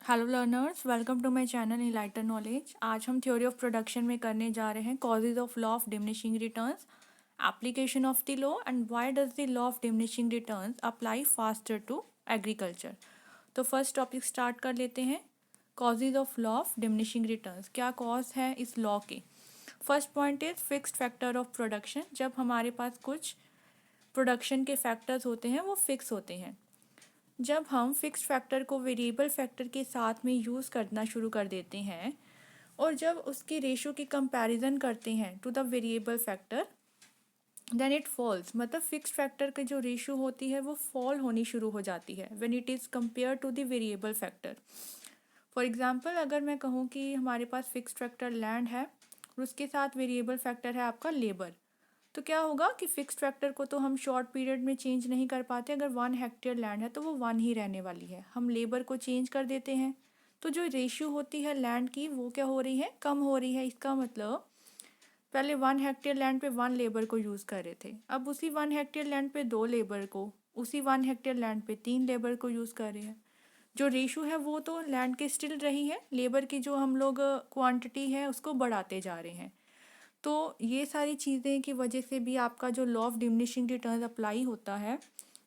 Hello learners, welcome to my channel enlighten knowledge. आज हम theory of production में करने जा रहे हैं causes of law of diminishing returns, application of the law and why does the law of diminishing returns apply faster to agriculture. तो first topic start कर लेते हैं। Causes of law of diminishing returns, क्या cause है इस law के। First point is fixed factor of production. जब हमारे पास कुछ प्रोडक्शन के फैक्टर्स होते हैं वो फिक्स होते हैं। जब हम फिक्स्ड फैक्टर को वेरिएबल फैक्टर के साथ में यूज़ करना शुरू कर देते हैं और जब उसकी रेशो की कंपैरिजन करते हैं to the variable factor, then it falls. मतलब फिक्स्ड फैक्टर की जो रेशो होती है वो फॉल होनी शुरू हो जाती है when it is compare to the variable factor. For example, अगर मैं कहूँ कि हमारे पास फिक्स्ड फैक्टर लैंड है और उसके साथ वेरिएबल फैक्टर है आपका लेबर, तो क्या होगा कि फिक्स्ड फैक्टर को तो हम शॉर्ट पीरियड में चेंज नहीं कर पाते। अगर 1 हेक्टेयर लैंड है तो वो 1 ही रहने वाली है। हम लेबर को चेंज कर देते हैं तो जो रेशियो होती है लैंड की वो क्या हो रही है, कम हो रही है। इसका मतलब पहले 1 हेक्टेयर लैंड पे 1 लेबर को यूज़ कर रहे थे, अब उसी 1 हेक्टेयर लैंड पे 2 लेबर को, उसी 1 हेक्टेयर लैंड पे 3 लेबर को यूज़ कर रहे हैं। जो रेशो है वो तो लैंड की स्टिल रही है, लेबर की जो हम लोग क्वांटिटी है उसको बढ़ाते जा रहे हैं। तो ये सारी चीज़ें की वजह से भी आपका जो law of diminishing returns apply होता है,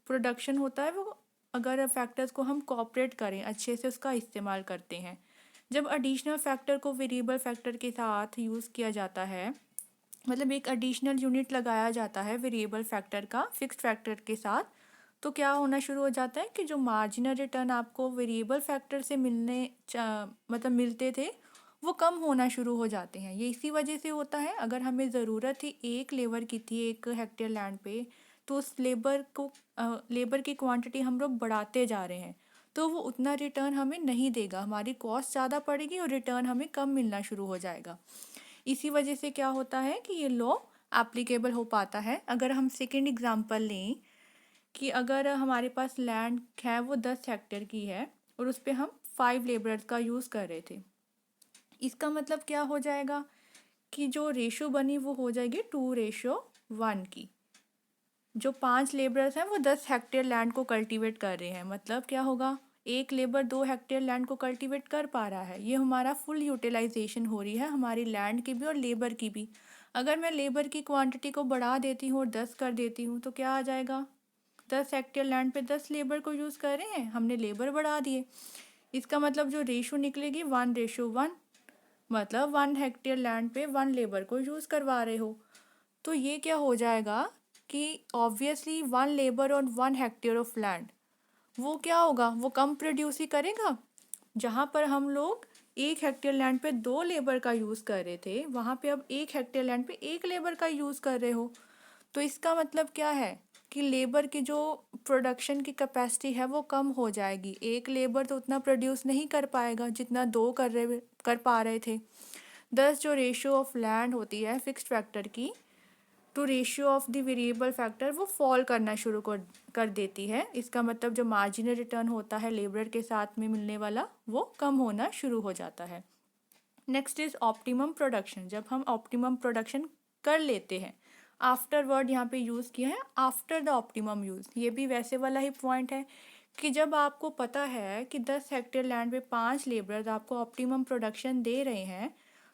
प्रोडक्शन होता है वो, अगर फैक्टर्स को हम कॉपरेट करें, अच्छे से उसका इस्तेमाल करते हैं। जब एडिशनल फैक्टर को वेरिएबल फैक्टर के साथ यूज़ किया जाता है, मतलब एक एडिशनल यूनिट लगाया जाता है वेरिएबल फैक्टर का फिक्स्ड फैक्टर के साथ, तो क्या होना शुरू हो जाता है कि जो मार्जिनल रिटर्न आपको वेरिएबल फैक्टर से मतलब मिलते थे वो कम होना शुरू हो जाते हैं। ये इसी वजह से होता है। अगर हमें ज़रूरत थी एक लेबर की थी 1 हेक्टेयर लैंड पे, तो उस लेबर की क्वांटिटी हम लोग बढ़ाते जा रहे हैं, तो वो उतना रिटर्न हमें नहीं देगा, हमारी कॉस्ट ज़्यादा पड़ेगी और रिटर्न हमें कम मिलना शुरू हो जाएगा। इसी वजह से क्या होता है कि ये लॉ एप्लीकेबल हो पाता है। अगर हम सेकेंड एग्जांपल लें कि अगर हमारे पास लैंड है वो 10 हेक्टेयर की है और उस पर हम 5 लेबरर्स का यूज़ कर रहे थे, इसका मतलब क्या हो जाएगा कि जो रेशो बनी वो हो जाएगी 2:1 की। जो 5 लेबरर्स हैं वो 10 हेक्टेयर लैंड को कल्टीवेट कर रहे हैं, मतलब क्या होगा, एक लेबर 2 हेक्टेयर लैंड को कल्टीवेट कर पा रहा है। ये हमारा फुल यूटिलाइजेशन हो रही है हमारी लैंड की भी और लेबर की भी। अगर मैं लेबर की क्वांटिटी को बढ़ा देती हूँ और 10 कर देती हूँ तो क्या आ जाएगा, 10 हेक्टेयर लैंड पे 10 लेबर को यूज़ कर रहे हैं, हमने लेबर बढ़ा दिए। इसका मतलब जो रेशो निकलेगी 1:1, मतलब 1 हेक्टेयर लैंड पे 1 लेबर को यूज़ करवा रहे हो। तो ये क्या हो जाएगा कि ऑब्वियसली 1 लेबर और 1 हेक्टेयर ऑफ लैंड, वो क्या होगा, वो कम प्रोड्यूस ही करेगा। जहाँ पर हम लोग 1 हेक्टेयर लैंड पे 2 लेबर का यूज़ कर रहे थे, वहाँ पे अब 1 हेक्टेयर लैंड पे 1 लेबर का यूज़ कर रहे हो। तो इसका मतलब क्या है कि लेबर की जो प्रोडक्शन की कैपेसिटी है वो कम हो जाएगी। एक लेबर तो उतना प्रोड्यूस नहीं कर पाएगा जितना 2 कर पा रहे थे। दस जो रेशियो ऑफ लैंड होती है फिक्स्ड फैक्टर की to ratio of the variable factor, वो फॉल करना शुरू कर देती है। इसका मतलब जो मार्जिनल रिटर्न होता है लेबर के साथ में मिलने वाला, वो कम होना शुरू हो जाता है। Next is optimum production. जब हम ऑप्टिमम प्रोडक्शन कर लेते हैं, आफ्टर वर्ड यहाँ पे यूज़ किया है, आफ्टर द ऑप्टिमम यूज़, ये भी वैसे वाला ही पॉइंट है कि जब आपको पता है कि 10 हेक्टेयर लैंड पे 5 लेबर्स आपको ऑप्टिमम प्रोडक्शन दे रहे हैं,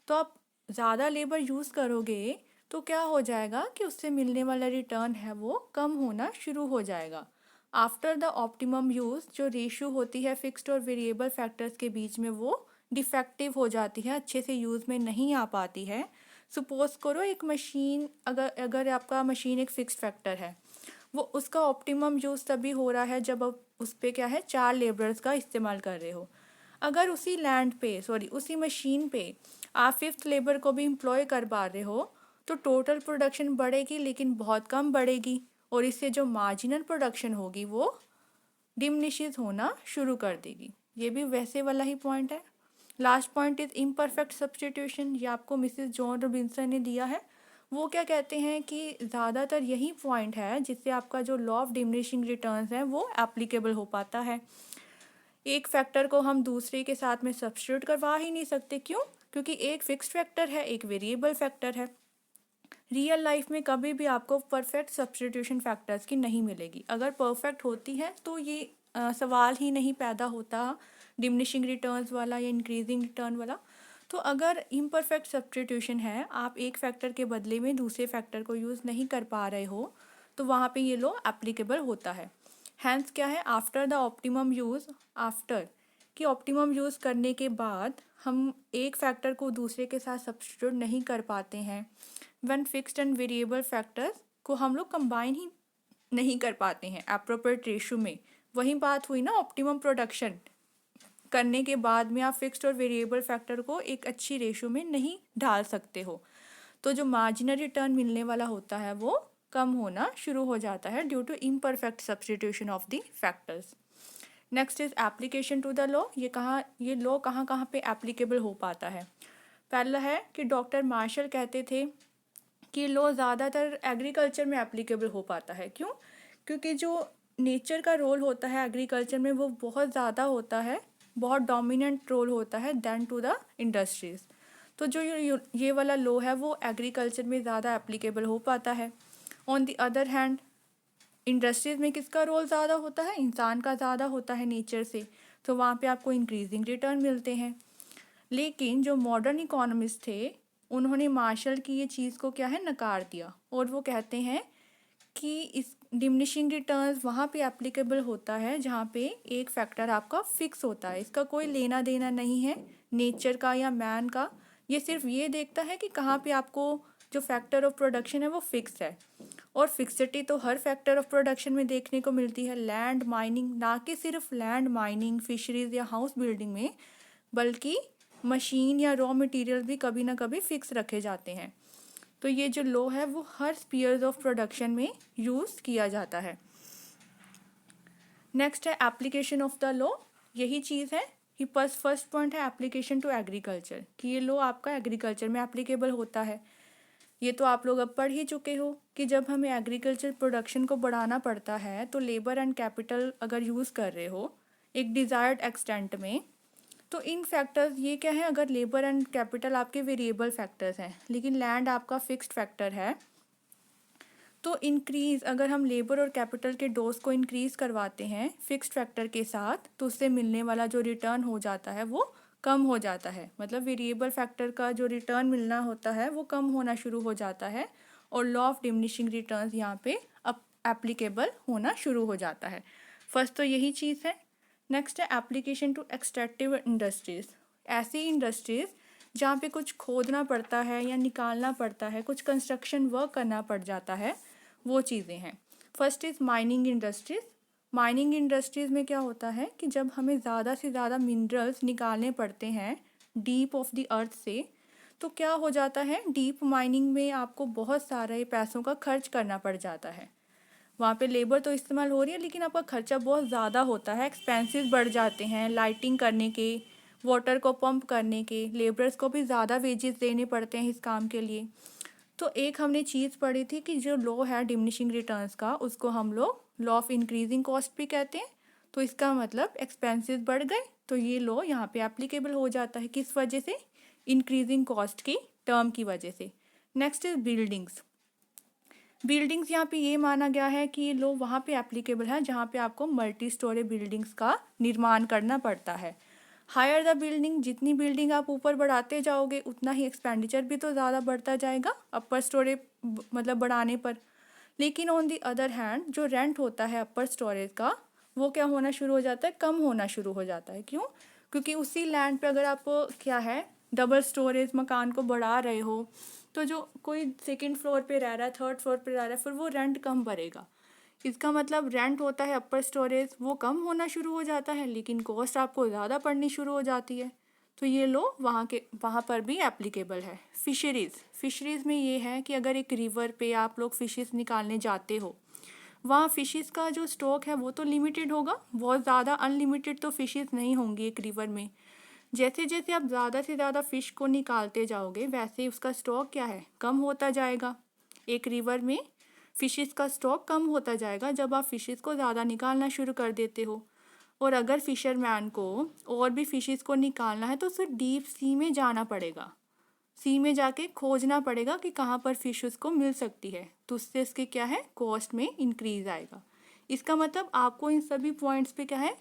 तो आप ज़्यादा लेबर यूज़ करोगे तो क्या हो जाएगा कि उससे मिलने वाला रिटर्न है वो कम होना शुरू हो जाएगा। आफ्टर द ऑप्टिमम यूज़ जो रेशियो होती है फिक्स्ड और वेरिएबल फैक्टर्स के बीच में, वो डिफेक्टिव हो जाती है, अच्छे से यूज़ में नहीं आ पाती है। सपोज करो एक मशीन, अगर अगर आपका मशीन एक फिक्स्ड फैक्टर है, वो उसका ऑप्टिमम यूज़ तभी हो रहा है जब आप उस पर क्या है 4 लेबर्स का इस्तेमाल कर रहे हो। अगर उसी लैंड पे, सॉरी उसी मशीन पे आप 5th लेबर को भी एम्प्लॉय कर पा रहे हो, तो टोटल प्रोडक्शन बढ़ेगी लेकिन बहुत कम बढ़ेगी, और इससे जो मार्जिनल प्रोडक्शन होगी वो डिमिनिशेस होना शुरू कर देगी। ये भी वैसे वाला ही पॉइंट है। Last point is imperfect substitution. ये आपको मिसेस जॉन रॉबिन्सन ने दिया है। वो क्या कहते हैं कि ज़्यादातर यही पॉइंट है जिससे आपका जो लॉ ऑफ डिमिनिशिंग रिटर्न्स है वो एप्लीकेबल हो पाता है। एक फैक्टर को हम दूसरे के साथ में सब्स्टिट्यूट करवा ही नहीं सकते। क्यों? क्योंकि एक फिक्स्ड फैक्टर है, एक वेरिएबल फैक्टर है। रियल लाइफ में कभी भी आपको परफेक्ट सब्स्टिट्यूशन फैक्टर्स की नहीं मिलेगी। अगर परफेक्ट होती है तो ये सवाल ही नहीं पैदा होता डिमिनिशिंग रिटर्न्स वाला या इंक्रीजिंग रिटर्न वाला। तो अगर इम्परफेक्ट सब्स्टिट्यूशन है, आप एक फैक्टर के बदले में दूसरे फैक्टर को यूज़ नहीं कर पा रहे हो, तो वहाँ पे ये लॉ एप्लीकेबल होता है। हैंस क्या है, after the optimum use, after कि ऑप्टिमम यूज़ करने के बाद हम एक फैक्टर को दूसरे के साथ सब्स्टिट्यूट नहीं कर पाते हैं। When fixed and variable factors को हम लोग कंबाइन ही नहीं कर पाते हैं एप्रोप्रिएट रेशो में। वही बात हुई ना, ऑप्टिमम प्रोडक्शन करने के बाद में आप फिक्स्ड और वेरिएबल फैक्टर को एक अच्छी रेशो में नहीं ढाल सकते हो, तो जो मार्जिनल रिटर्न मिलने वाला होता है वो कम होना शुरू हो जाता है due to imperfect substitution of the factors. Next is application to the law. ये लॉ कहाँ कहाँ पे एप्लीकेबल हो पाता है। पहला है कि डॉक्टर मार्शल कहते थे कि लॉ ज़्यादातर एग्रीकल्चर में एप्लीकेबल हो पाता है। क्यों? क्योंकि जो नेचर का रोल होता है एग्रीकल्चर में वो बहुत ज़्यादा होता है, बहुत डोमिनेंट रोल होता है देन टू द इंडस्ट्रीज़। तो जो ये वाला लॉ है वो एग्रीकल्चर में ज़्यादा एप्लीकेबल हो पाता है। On the other hand industries में किसका रोल ज़्यादा होता है? इंसान का ज़्यादा होता है नेचर से, तो वहाँ पे आपको इंक्रीजिंग रिटर्न मिलते हैं। लेकिन जो मॉडर्न इकोनॉमिस्ट थे उन्होंने मार्शल की ये चीज़ को क्या है, नकार दिया, और वो कहते हैं कि इस डिमिनिशिंग रिटर्न्स वहाँ पे एप्लीकेबल होता है जहाँ पे एक फैक्टर आपका फिक्स होता है, इसका कोई लेना देना नहीं है नेचर का या मैन का। ये सिर्फ ये देखता है कि कहाँ पे आपको जो फैक्टर ऑफ प्रोडक्शन है वो फिक्स है, और फिक्सिटी तो हर फैक्टर ऑफ प्रोडक्शन में देखने को मिलती है। लैंड माइनिंग, ना कि सिर्फ लैंड माइनिंग, फिशरीज या हाउस बिल्डिंग में, बल्कि मशीन या रॉ मटेरियल भी कभी ना कभी फिक्स रखे जाते हैं। तो ये जो लॉ है वो हर स्पीयर्स ऑफ प्रोडक्शन में यूज़ किया जाता है। नेक्स्ट है एप्लीकेशन ऑफ द लॉ। यही चीज़ है कि फर्स्ट पॉइंट है एप्लीकेशन टू एग्रीकल्चर, कि ये लॉ आपका एग्रीकल्चर में एप्लीकेबल होता है। ये तो आप लोग अब पढ़ ही चुके हो कि जब हमें एग्रीकल्चर प्रोडक्शन को बढ़ाना पड़ता है तो लेबर एंड कैपिटल अगर यूज़ कर रहे हो एक डिज़ायर्ड एक्सटेंट में, तो इन फैक्टर्स ये क्या है, अगर लेबर एंड कैपिटल आपके वेरिएबल फैक्टर्स हैं लेकिन लैंड आपका फिक्स्ड फैक्टर है, तो इंक्रीज़ अगर हम लेबर और कैपिटल के डोज को इंक्रीज़ करवाते हैं फिक्स्ड फैक्टर के साथ, तो उससे मिलने वाला जो रिटर्न हो जाता है वो कम हो जाता है। मतलब वेरिएबल फैक्टर का जो रिटर्न मिलना होता है वो कम होना शुरू हो जाता है, और लॉ ऑफ डिमिनिशिंग रिटर्न्स यहाँ पे अब एप्लीकेबल होना शुरू हो जाता है। फर्स्ट तो यही चीज़ है। नेक्स्ट है एप्लीकेशन टू एक्सट्रैक्टिव इंडस्ट्रीज़। ऐसी इंडस्ट्रीज़ जहाँ पे कुछ खोदना पड़ता है या निकालना पड़ता है, कुछ कंस्ट्रक्शन वर्क करना पड़ जाता है, वो चीज़ें हैं। First is mining industries. Mining industries में क्या होता है कि जब हमें ज़्यादा से ज़्यादा मिनरल्स निकालने पड़ते हैं डीप ऑफ द अर्थ से, तो क्या हो जाता है, डीप माइनिंग में आपको बहुत सारे पैसों का खर्च करना पड़ जाता है। वहाँ पे लेबर तो इस्तेमाल हो रही है लेकिन आपका खर्चा बहुत ज़्यादा होता है, एक्सपेंसेस बढ़ जाते हैं, लाइटिंग करने के, वाटर को पंप करने के, लेबर्स को भी ज़्यादा वेजेस देने पड़ते हैं इस काम के लिए। तो एक हमने चीज़ पढ़ी थी कि जो लॉ है डिमिनिशिंग रिटर्न्स का, उसको हम लोग लॉ ऑफ इंक्रीजिंग कॉस्ट भी कहते हैं। तो इसका मतलब एक्सपेंसेस बढ़ गए तो ये लॉ यहाँ पे एप्लीकेबल हो जाता है। किस वजह से? इंक्रीजिंग कॉस्ट की टर्म की वजह से। Next is buildings. बिल्डिंग्स यहाँ पे ये माना गया है कि ये लॉ वहाँ पे एप्लीकेबल है जहाँ पे आपको मल्टी स्टोरी बिल्डिंग्स का निर्माण करना पड़ता है। हायर द बिल्डिंग, जितनी बिल्डिंग आप ऊपर बढ़ाते जाओगे उतना ही एक्सपेंडिचर भी तो ज़्यादा बढ़ता जाएगा अपर स्टोरी मतलब बढ़ाने पर। लेकिन ऑन दी अदर हैंड जो रेंट होता है अपर स्टोरेज का, वो क्या होना शुरू हो जाता है, कम होना शुरू हो जाता है। क्यों? क्योंकि उसी लैंड पे अगर आप क्या है डबल स्टोरेज मकान को बढ़ा रहे हो, तो जो कोई सेकंड फ्लोर पे रह रहा है, थर्ड फ्लोर पे रह रहा है, फिर वो रेंट कम भरेगा। इसका मतलब रेंट होता है अपर स्टोरेज, वो कम होना शुरू हो जाता है लेकिन कॉस्ट आपको ज़्यादा पड़नी शुरू हो जाती है। तो ये लो वहाँ पर भी एप्लीकेबल है। फिशरीज़ में ये है कि अगर एक रिवर पे आप लोग फिशेस निकालने जाते हो, वहाँ फिशेस का जो स्टॉक है वो तो लिमिटेड होगा, बहुत ज़्यादा अनलिमिटेड तो फिशेस नहीं होंगी एक रिवर में। जैसे जैसे आप ज़्यादा से ज़्यादा फ़िश को निकालते जाओगे वैसे ही उसका स्टॉक क्या है, कम होता जाएगा। एक रिवर में फ़िशेस का स्टॉक कम होता जाएगा जब आप फ़िशेस को ज़्यादा निकालना शुरू कर देते हो। और अगर फिशरमैन को और भी फ़िशेस को निकालना है तो उसे डीप सी में जाना पड़ेगा, सी में जाके खोजना पड़ेगा कि कहाँ पर फ़िश उसको मिल सकती है, तो उससे इसके क्या है, कॉस्ट में इंक्रीज़ आएगा। इसका मतलब आपको इन सभी पॉइंट्स पे क्या है,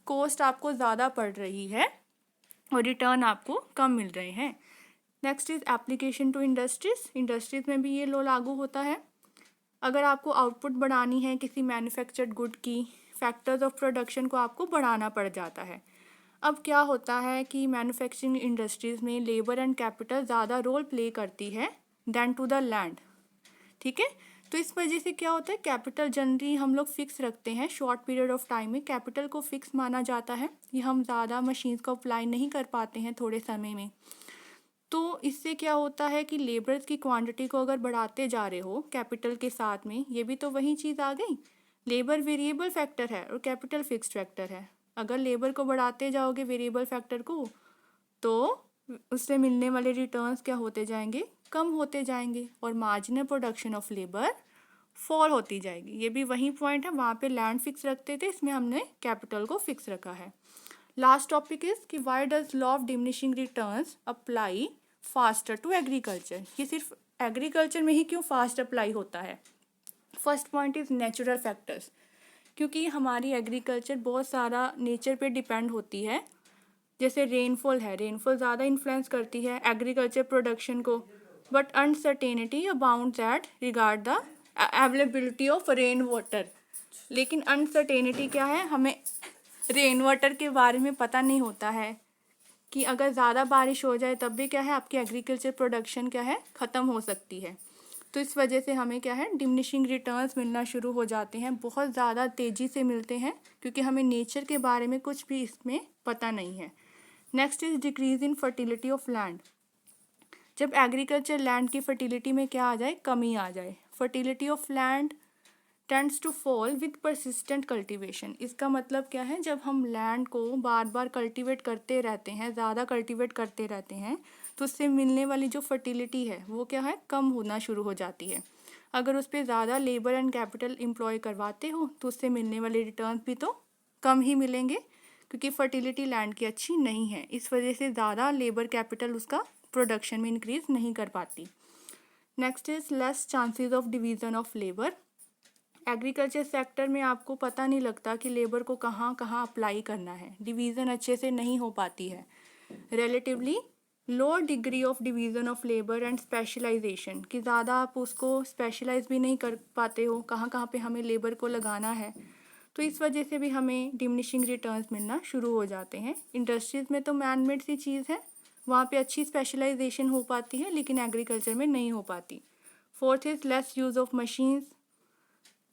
कॉस्ट आपको ज़्यादा पड़ रही है और रिटर्न आपको कम मिल रहे हैं। Next is application to industries. Industries में भी ये लॉ लागू होता है। अगर आपको आउटपुट बढ़ानी है किसी मैन्युफैक्चर्ड गुड की, फैक्टर्स ऑफ प्रोडक्शन को आपको बढ़ाना पड़ जाता है। अब क्या होता है कि मैन्युफैक्चरिंग इंडस्ट्रीज़ में लेबर एंड कैपिटल ज़्यादा रोल प्ले करती है देन टू द लैंड। ठीक है, तो इस वजह से क्या होता है, कैपिटल जनरली हम लोग फिक्स रखते हैं। शॉर्ट पीरियड ऑफ टाइम में कैपिटल को फिक्स माना जाता है। ये हम ज़्यादा मशीन्स को अप्लाई नहीं कर पाते हैं थोड़े समय में। तो इससे क्या होता है कि लेबर्स की क्वांटिटी को अगर बढ़ाते जा रहे हो कैपिटल के साथ में, ये भी तो वही चीज़ आ गई। लेबर वेरिएबल फैक्टर है और कैपिटल फिक्स्ड फैक्टर है। अगर लेबर को बढ़ाते जाओगे वेरिएबल फैक्टर को, तो उससे मिलने वाले रिटर्न्स क्या होते जाएंगे, कम होते जाएंगे, और marginal production of labour fall होती जाएगी। ये भी वही पॉइंट है, वहाँ पे लैंड फिक्स रखते थे, इसमें हमने कैपिटल को फिक्स रखा है। लास्ट टॉपिक इज कि why does law of diminishing returns apply faster to agriculture. ये सिर्फ एग्रीकल्चर में ही क्यों फास्ट अप्लाई होता है। First point is natural factors, क्योंकि हमारी एग्रीकल्चर बहुत सारा नेचर पे डिपेंड होती है। जैसे रेनफॉल है, रेनफॉल ज़्यादा इन्फ्लुएंस करती है एग्रीकल्चर प्रोडक्शन को, but uncertainty abounds at regard the availability of rain water. लेकिन अनसर्टेनिटी क्या है, हमें रेन वाटर के बारे में पता नहीं होता है कि अगर ज़्यादा बारिश हो जाए तब भी क्या है, आपकी एग्रीकल्चर प्रोडक्शन क्या है, ख़त्म हो सकती है। तो इस वजह से हमें क्या है, डिमिनिशिंग रिटर्न्स मिलना शुरू हो जाते हैं, बहुत ज़्यादा तेज़ी से मिलते हैं, क्योंकि हमें नेचर के बारे में कुछ भी इसमें पता नहीं है। Next is decrease in fertility of land. जब एग्रीकल्चर लैंड की फर्टिलिटी में क्या आ जाए, कमी आ जाए, fertility of land tends to fall with persistent cultivation. इसका मतलब क्या है, जब हम लैंड को बार बार कल्टीवेट करते रहते हैं, ज़्यादा कल्टीवेट करते रहते हैं, तो उससे मिलने वाली जो फर्टिलिटी है वो क्या है, कम होना शुरू हो जाती है। अगर उस पर ज़्यादा लेबर एंड कैपिटल एम्प्लॉय करवाते हो तो उससे मिलने वाले रिटर्न भी तो कम ही मिलेंगे, क्योंकि फर्टिलिटी लैंड की अच्छी नहीं है। इस वजह से ज़्यादा लेबर कैपिटल उसका प्रोडक्शन में इंक्रीज नहीं कर पाती। Next is less chances of division of labour. Agriculture sector में आपको पता नहीं लगता कि लेबर को कहाँ कहाँ अप्लाई करना है, डिवीज़न अच्छे से नहीं हो पाती है। Relatively low degree of division of labour and specialisation, कि ज़्यादा आप उसको स्पेशलाइज भी नहीं कर पाते हो, कहाँ कहाँ पे हमें लेबर को लगाना है। तो इस वजह से भी हमें डिमिनिशिंग रिटर्न्स मिलना शुरू हो जाते हैं। इंडस्ट्रीज़ में तो मैन मेड सी चीज़ है, वहाँ पे अच्छी स्पेशलाइजेशन हो पाती है, लेकिन एग्रीकल्चर में नहीं हो पाती। Fourth is lace use of machines.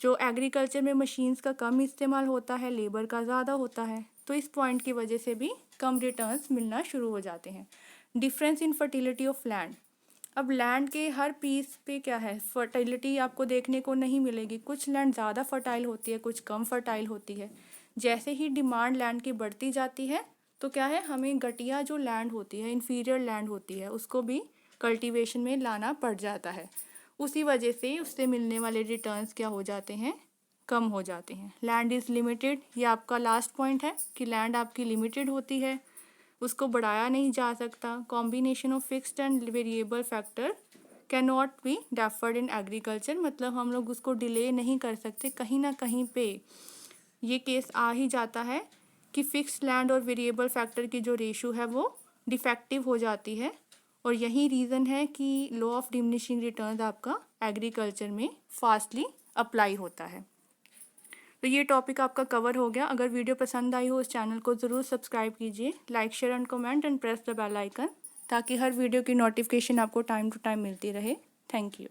जो एग्रीकल्चर में मशीन्स का कम इस्तेमाल होता है, लेबर का ज़्यादा होता है, तो इस पॉइंट की वजह से भी कम रिटर्न्स मिलना शुरू हो जाते हैं। Difference in fertility of land. अब लैंड के हर पीस पे क्या है, फर्टिलिटी आपको देखने को नहीं मिलेगी। कुछ लैंड ज़्यादा फर्टाइल होती है, कुछ कम फर्टाइल होती है। जैसे ही डिमांड लैंड की बढ़ती जाती है, तो क्या है, हमें घटिया जो लैंड होती है, इन्फीरियर लैंड होती है, उसको भी कल्टीवेशन में लाना पड़ जाता है। उसी वजह से उससे मिलने वाले रिटर्न्स क्या हो जाते हैं, कम हो जाते हैं। लैंड इज़ लिमिटेड, ये आपका लास्ट पॉइंट है कि लैंड आपकी लिमिटेड होती है, उसको बढ़ाया नहीं जा सकता। Combination of fixed and variable factor can not be deferred in agriculture, मतलब हम लोग उसको डिले नहीं कर सकते। कहीं ना कहीं पे ये केस आ ही जाता है कि फिक्स्ड लैंड और वेरिएबल फैक्टर की जो रेशो है वो डिफेक्टिव हो जाती है, और यही रीज़न है कि लॉ ऑफ डिमिनिशिंग रिटर्न्स आपका एग्रीकल्चर में फास्टली अप्लाई होता है। तो ये टॉपिक आपका कवर हो गया। अगर वीडियो पसंद आई हो, इस चैनल को ज़रूर सब्सक्राइब कीजिए, like share and comment and press the bell icon, ताकि हर वीडियो की नोटिफिकेशन आपको टाइम टू टाइम मिलती रहे। Thank you.